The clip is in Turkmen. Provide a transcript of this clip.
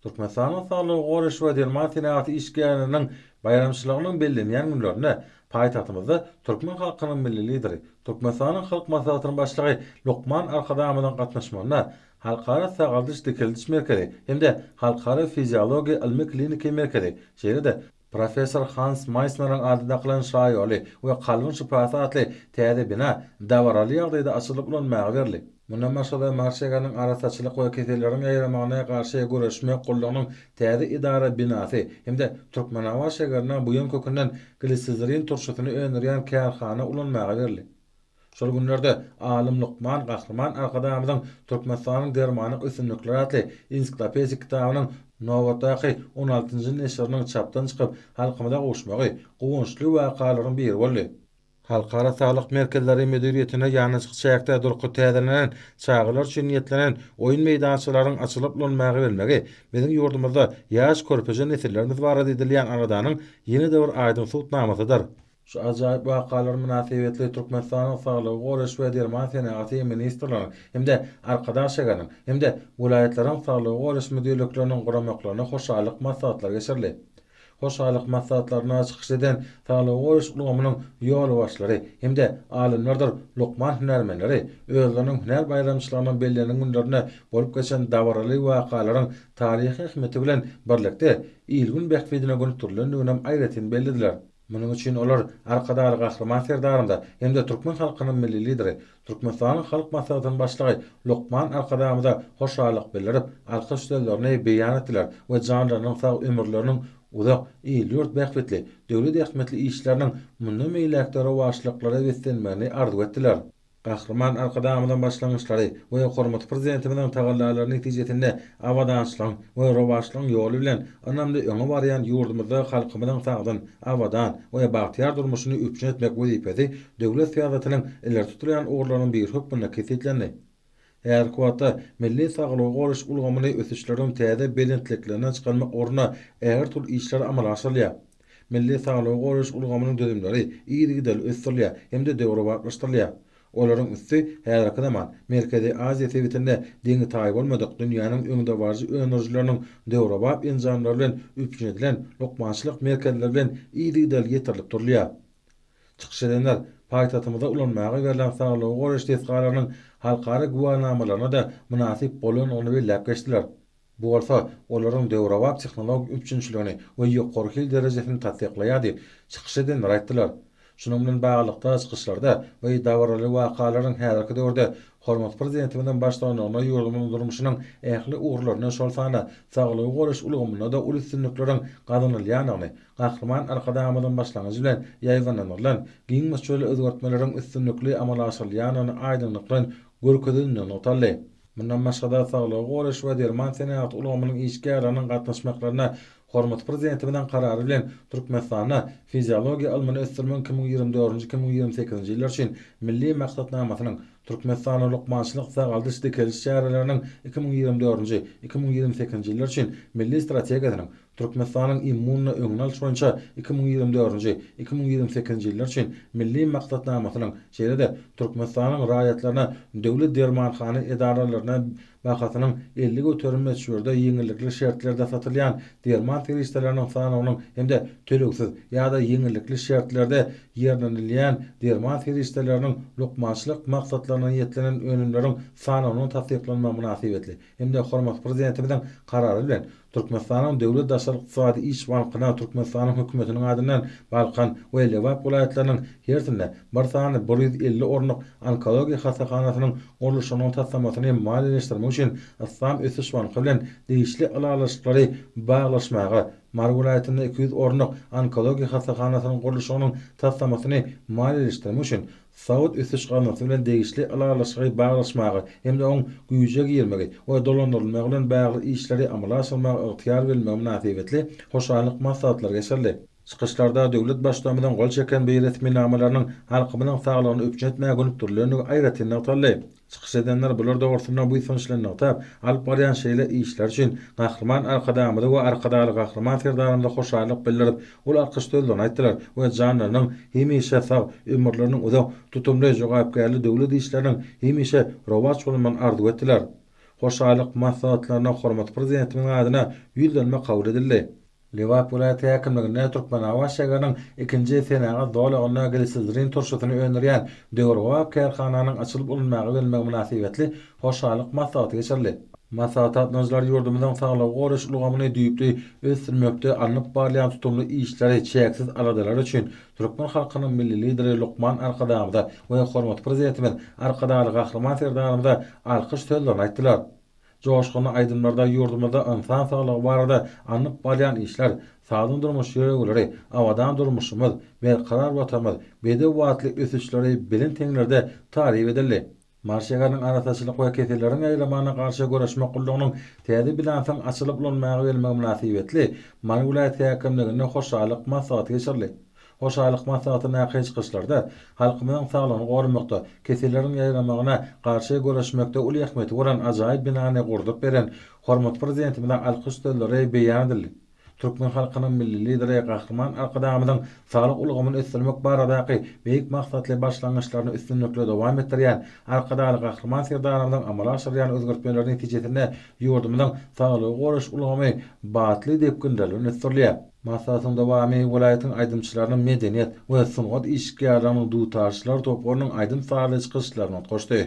Türkmenistan'ın sağlığı goruş we dermat tenaty işgäriniň bayramçylygynyň bellenýän günlerinde paýtagtymyzda türkmen halkynyň milli lideri, Türkmenistanyň halk maslahatynyň başlygy Lokman Arkadamyň gatnaşmagyna Halkara Sagadyş Dikildiş Merkezi hemde Halkara Fiziologiya Ilmi Kliniki Merkezi şeýle-de Professor Hans Meissner'ın adyna kılan şaýaly we kalbyn şypasy atly täze bina dawaraly ýagdaýda açylyp ulanmagy berildi. Mundan başga Marşeganyň arasaçylyk we kesellerin ýaýramagyna garşy göreşmek gollanyň täze idara binasy hemde Türkmenawa şeheriniň buýan kökünden glisizrin turşusyny öňürýän kärhana ulanmagy berildi. Şol günlerde alim Lukman Gahrman Arkadamyň Türkmenistanyň dermanyk ösünlikleri atly ensiklopediýa kitabynyň nowatdaky 16-njy neşriniň çapdan çykyp halkymyza gowuşmagy gowunçly wakalaryň biri boldy. Halkara Sağlyk Merkezleri Müdiriýetine ýanyşyk çäkde durky täzelenen çağılar üçin niýetlenen oýun meýdançylaryň açylyp ulanmagy bermegi biziň ýurdumyzda ýaş körpeje nesillerimiz barada edilýän aradanyň ýeni döwür aýdym suwtnamasydyr. Şu ajaýyp wakalar münasibetli Türkmenistanyň Sağlygy goruş we derman tenaty ministrligi hemde arkadaş şeheriniň hemde welaýetlaryň sağlygy goruş müdürlükleriniň guramaklaryna hoşallyk maslahatlar geçirli. Hoşallyk maslahatlaryna çykyş eden sağlygy goruş ulgamynyň ýol başlary hemde alimlerdir Lokman hünärmenleri özleriniň hünär bayramçylygynyň bellenen günlerine bolup geçen dawaraly wakalaryň taryhy hikmeti bilen birlikde ilgin bähfidine gönüktirilen önem aýratyn bellidiler. Munyň üçin olar Arkadaly Gahrman serdarynda hemde türkmen halkynyň milli lideri, Türkmenistanyň halk maslahatynyň başlygy Lokman Arkadamyda hoşallyk bildirip, alkyş sözlerini beýan etdiler we janlarynyň sag ömürleriniň uzak, ýurt bähfitli, döwlet ähmetli işleriniň mundan meýlekleri başlyklary beslenmegini arzu etdiler. Gahrman Arkadamyň başlangyçlary we hormat prezidentimiň tagallalaryny netijesinde awadançylyk we rowaçlyk ýoly bilen önemli öňe barýan ýurdumyzda halkymyzyň sagdyn, awadan we bagtyar durmuşyny üpjün etmek wezipesi döwlet syýasatynyň ileri tutulýan ugrlarynyň bir hökmüne kesitlendi. Eğer kuwata milli saglygy goruş ulgamyny ösüşleriň täze belentliklerine çykanmak orna eger tul işler amala asylýar. Milli saglygy goruş ulgamynyň döwümleri ýygy-dil ösdirilýär hemde döwre barlaşdyrylýar. Olaryň üstü häzirki zaman Merkezi Aziýa sewitinde deňi taý bolmadyk dünýäniň öňde barjy öňürjileriniň döwre bap enjamlary bilen üpjün edilen lokmançylyk merkezleri bilen ýygy-dil getirilip durulýar. Çykyş edenler paýtatymyzda ulanmagy berilen saglygy goruş tesgalarynyň halkara guwanamalaryna da münasip bolan ony belläp geçdiler. Bu bolsa olaryň döwre bap tehnologik üpjünçiligini we ýokary derejesini tasdiqlaýar diýip çykyş edenler aýtdylar. Şunun bilen baglyqda çykyşlarda we dawraly wakalaryň häzirki döwürde hormat prezidentimiň başlangyna ýurdumyň durmuşynyň ähli ugrlaryna şol sana saglygy goruş ulgamyna da uly üstünlikleriň gazanylýanyny, Gahrman Arkadamyň başlangyjy bilen ýaýganylan giňmiş şöyle özgertmeleriň üstünlikli amala asylýanyny aýdynlyk görkezilýän notaly. Mundan başga da saglygy goruş we derman tenaty ulgamynyň işgäriniň gatnaşmaklaryna hormat prezidentimiň karary bilen Türkmenistanyň fiziologiya ilmini ösdürmek 2024-2028 ýyllar üçin milli maksatnamasynyň Türkmenistanyň lokmançylyk sagaldyş dikiliş şäherleriniň 2024-2028 ýyllar üçin milli strategiýasynyň Türkmenistanyň immunna öňüne alýş boýunça 2024-2028 ýyllar üçin milli maksatnamasynyň şeýle-de Türkmenistanyň raýatlaryna döwlet dermanhany edaralaryna bakatynyň 50 götürülmez şuurda ýeňillikli şertlerde satylýan derman terişleriniň sanawynyň hemde töleksiz ýa-da ýeňillikli şertlerde ýerlenilýän derman terişleriniň lokmançylyk maksatlaryna ýetlenen önümleriň sanawynyň tasdiqlanma münasibetli hemde hormat prezidentimiň karary bilen Türkmenistanyň döwlet daşary ykdysady iş bankyna Türkmenistanyň hökümetiniň adyndan Balkan we Lewap welaýatlarynyň hertinde bir sany 150 ornuk onkologiýa hastakanasynyň urulşynyň taslamasyny maliýeleşdirmek üçin Assam ösüş banky bilen degişli alalaşyklary baglaşmagy, Mar welaýatynda 200 ornuk onkologiýa hastakanasynyň gurulşynyň taslamasyny maliýeleşdirmek üçin Saud ösüş ganasy bilen degişli alalaşyky baglaşmagy hemde oň güýje girmegi we dolandyrylmagy bilen bagly işleri amala aşyrmagy ygtyýar berilmegi münasibetli hoşallyk maslahatlar geçirli. Çykyşlarda döwlet başlamydan gol çeken beýretminamalarynyň halkymyň saglygyny öpjün etmäge gönükdirilenigi aýratyn nagtaly. Çykyş edenler bular dogrusyna bu soňçlaryny nagtab, alyp barýan şeýle işler üçin Gahrman Arkadamyda we Arkadaly Gahrman serdarynda hoşallyk bildirip, ol alkyş sözlerini aýtdylar we janlarynyň hemişe sag ömürleriniň uzak tutumly jogapkärli döwlet işleriniň hemişe rowaç bolmagyny arzu etdiler. hoşalyk maslahatlaryna hormat prezidentimiň adyna ýüzlenme kabul edildi. Liwat vilayeti häkimligine Türkmen Awa Şeganyň 2-nji senaga dowlagyna gelsizliğin turşusyny öňürýän Döwrwap kärhananyň açylyp ulunmagy belmegi münasibetli hoşalyk maslahaty geçirildi. Maslahatnaňylar ýurdumyzyň saglygy goraş ulgamyny düýpli ösdürmekde alınıp barlayan tutumly işleri çeksiz aladalar üçin Türkmen halkynyň milli lideri Lukman Arkadamyda we hormat prezidentimiz Arkadaly gahrman serdarymyza alkyş sözlerini aýtdylar. Joşgyny aýdymlarda ýurdumyzda insan saglygy barada alınıp barlayan işler, sağlam durmuş ýöregleri, awadan durmuşymyz, berkarar watamyz, bede wagtly ösüşleri bilen teňlerde tarif edildi. Marşeganyň arasaçylyk we keseleriň aýramana garşy görüşmek gullugynyň täze bilansyň açylyp ulanmagy belmegi münasibetli Many vilayeti häkimligine hoşalyk maslahaty geçirildi. Hoşalyk maslahatyna çykyşlarda halkymyzyň saglygyny gorumykda, keseleriň aýramagyna garşy görüşmekde uly ähmiýeti bolan ajaýyp binany gurdup beren hormat prezidentimizden alkyş sözleri beýan edildi. Türkmen halkynyň milli lideri gahrman Arkadamyň saglyk ulgamyny ösdürmek baradaky beýik maksatly başlangyçlaryny üstünlikle dowam etdirýän Arkadaly gahrman serdarymyň amala aşyrýan özgertmeleriň netijesinde ýurdumyzyň saglygy goraş ulgamy batly diýip gündelenip ösdürilýär. Maslahatyň dowamy vilayetiň aýdymçylarynyň medeniýet we sungat işgärläriniň duýtarçylar toplarynyň aýdym sagaly çykyşlaryny goşdy.